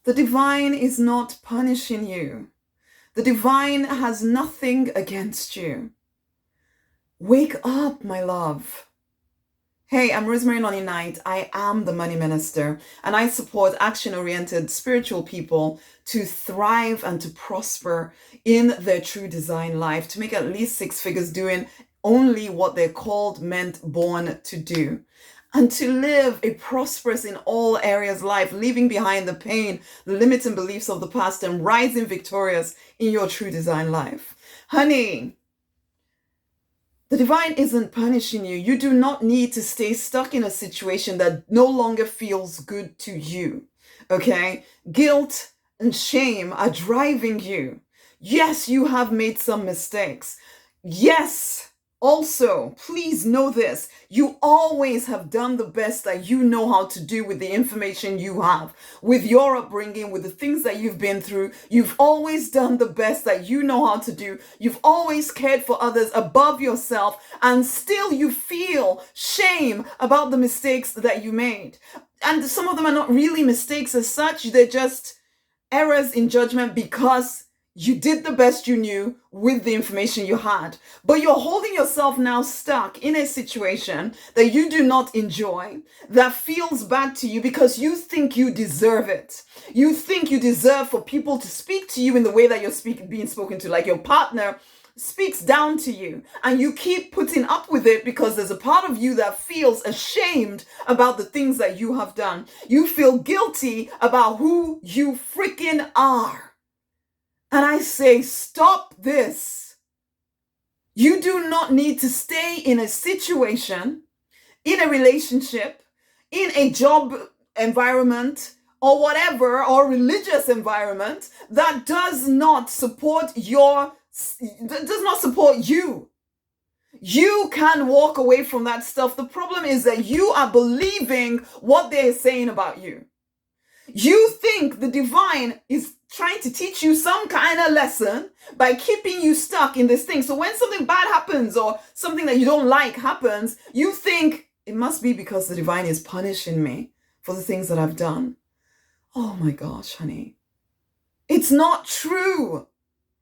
The divine is not punishing you. The divine has nothing against you. Wake up, my love. Hey, I'm Rosemary Nonny Knight. I am the money minister, and I support action-oriented spiritual people to thrive and to prosper in their true design life, to make at least six figures doing only what they're called, meant, born to do, and to live a prosperous in all areas life, leaving behind the pain, the limiting beliefs of the past, and rising victorious in your true design life. Honey, the divine isn't punishing you. You do not need to stay stuck in a situation that no longer feels good to you. Okay? Guilt and shame are driving you. Yes, you have made some mistakes. Yes, also, please know this. You always have done the best that you know how to do with the information you have, with your upbringing, with the things that you've been through. You've always done the best that you know how to do. You've always cared for others above yourself, and still you feel shame about the mistakes that you made. And some of them are not really mistakes as such. They're just errors in judgment because you did the best you knew with the information you had. But you're holding yourself now stuck in a situation that you do not enjoy, that feels bad to you because you think you deserve it. You think you deserve for people to speak to you in the way that you're being spoken to, like your partner speaks down to you, and you keep putting up with it because there's a part of you that feels ashamed about the things that you have done. You feel guilty about who you freaking are. And I say, stop this. You do not need to stay in a situation, in a relationship, in a job environment, or whatever, or religious environment that does not support you. You can walk away from that stuff. The problem is that you are believing what they're saying about you. You think the divine is trying to teach you some kind of lesson by keeping you stuck in this thing. So when something bad happens or something that you don't like happens, you think it must be because the divine is punishing me for the things that I've done. Oh my gosh, honey. It's not true.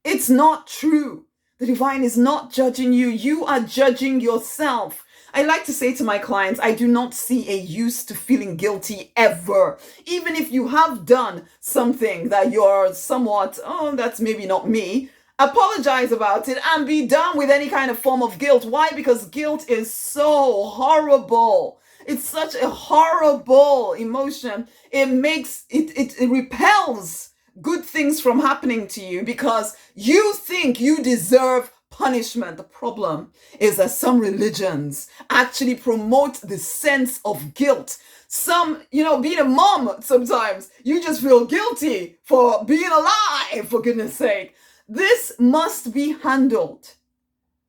It's not true. The divine is not judging you. You are judging yourself. I like to say to my clients, I do not see a use to feeling guilty ever. Even if you have done something that you're somewhat, oh, that's maybe not me, apologize about it and be done with any kind of form of guilt. Why? Because guilt is so horrible. It's such a horrible emotion. It repels good things from happening to you because you think you deserve punishment. The problem is that some religions actually promote the sense of guilt. Some, being a mom, sometimes you just feel guilty for being alive, for goodness sake. This must be handled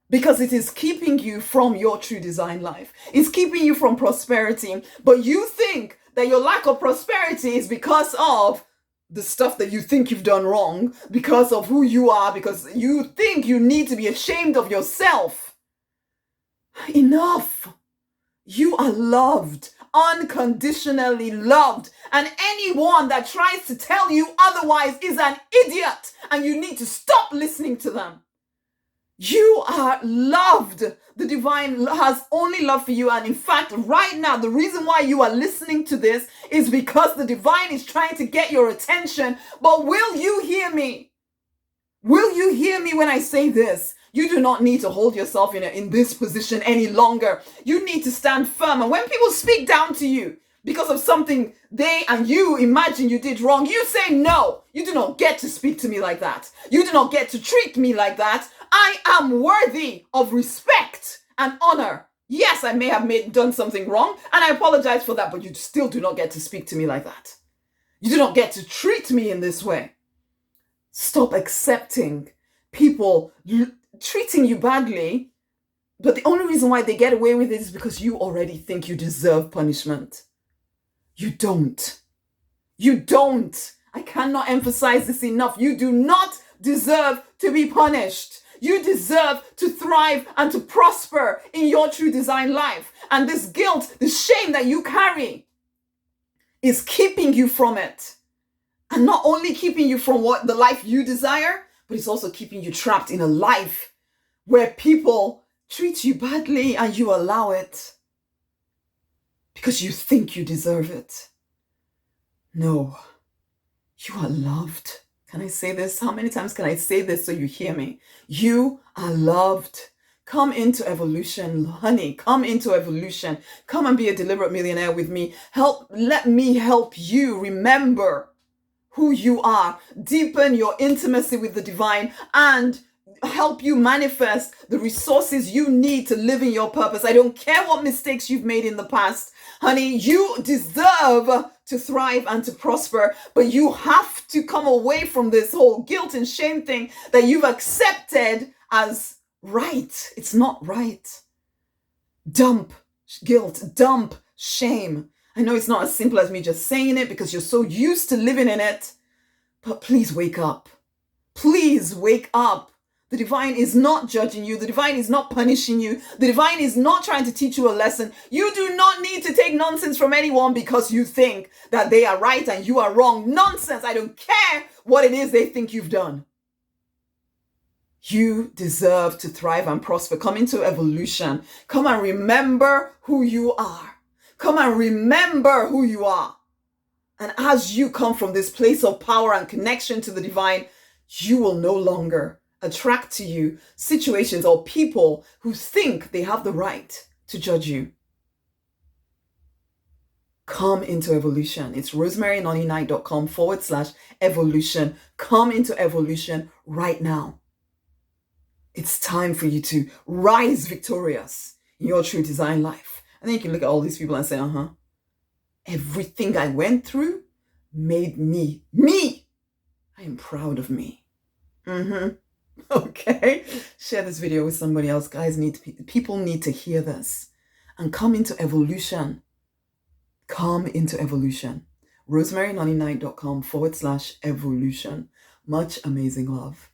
because it is keeping you from your true design life. It's keeping you from prosperity. But you think that your lack of prosperity is because of the stuff that you think you've done wrong, because of who you are, because you think you need to be ashamed of yourself. Enough. You are loved, unconditionally loved. And anyone that tries to tell you otherwise is an idiot, and you need to stop listening to them. You are loved. The divine has only love for you. And in fact, right now, the reason why you are listening to this is because the divine is trying to get your attention. But will you hear me? Will you hear me when I say this? You do not need to hold yourself in this position any longer. You need to stand firm. And when people speak down to you because of something they and you imagine you did wrong, you say, no, you do not get to speak to me like that. You do not get to treat me like that. I am worthy of respect and honor. Yes, I may have done something wrong, and I apologize for that, but you still do not get to speak to me like that. You do not get to treat me in this way. Stop accepting people treating you badly, but the only reason why they get away with it is because you already think you deserve punishment. You don't. You don't. I cannot emphasize this enough. You do not deserve to be punished. You deserve to thrive and to prosper in your true design life. And this guilt, the shame that you carry is keeping you from it. And not only keeping you from what the life you desire, but it's also keeping you trapped in a life where people treat you badly and you allow it because you think you deserve it. No, you are loved. Can I say this? How many times can I say this so you hear me? You are loved. Come into evolution, honey. Come into evolution. Come and be a deliberate millionaire with me. Let me help you remember who you are, deepen your intimacy with the divine, and help you manifest the resources you need to live in your purpose. I don't care what mistakes you've made in the past. Honey, you deserve to thrive and to prosper, but you have to come away from this whole guilt and shame thing that you've accepted as right. It's not right. Dump guilt, dump shame. I know it's not as simple as me just saying it because you're so used to living in it, but please wake up. Please wake up. The divine is not judging you. The divine is not punishing you. The divine is not trying to teach you a lesson. You do not need to take nonsense from anyone because you think that they are right and you are wrong. Nonsense. I don't care what it is they think you've done. You deserve to thrive and prosper. Come into evolution. Come and remember who you are. Come and remember who you are. And as you come from this place of power and connection to the divine, you will no longer attract to you situations or people who think they have the right to judge you. Come into evolution. It's rosemarynonnyknight.com/evolution. Come into evolution right now. It's time for you to rise victorious in your true design life. And then you can look at all these people and say, everything I went through made me. I am proud of me. Okay. Share this video with somebody else. Guys, people need to hear this and come into evolution. Come into evolution. rosemarynonnyknight.com/evolution. Much amazing love.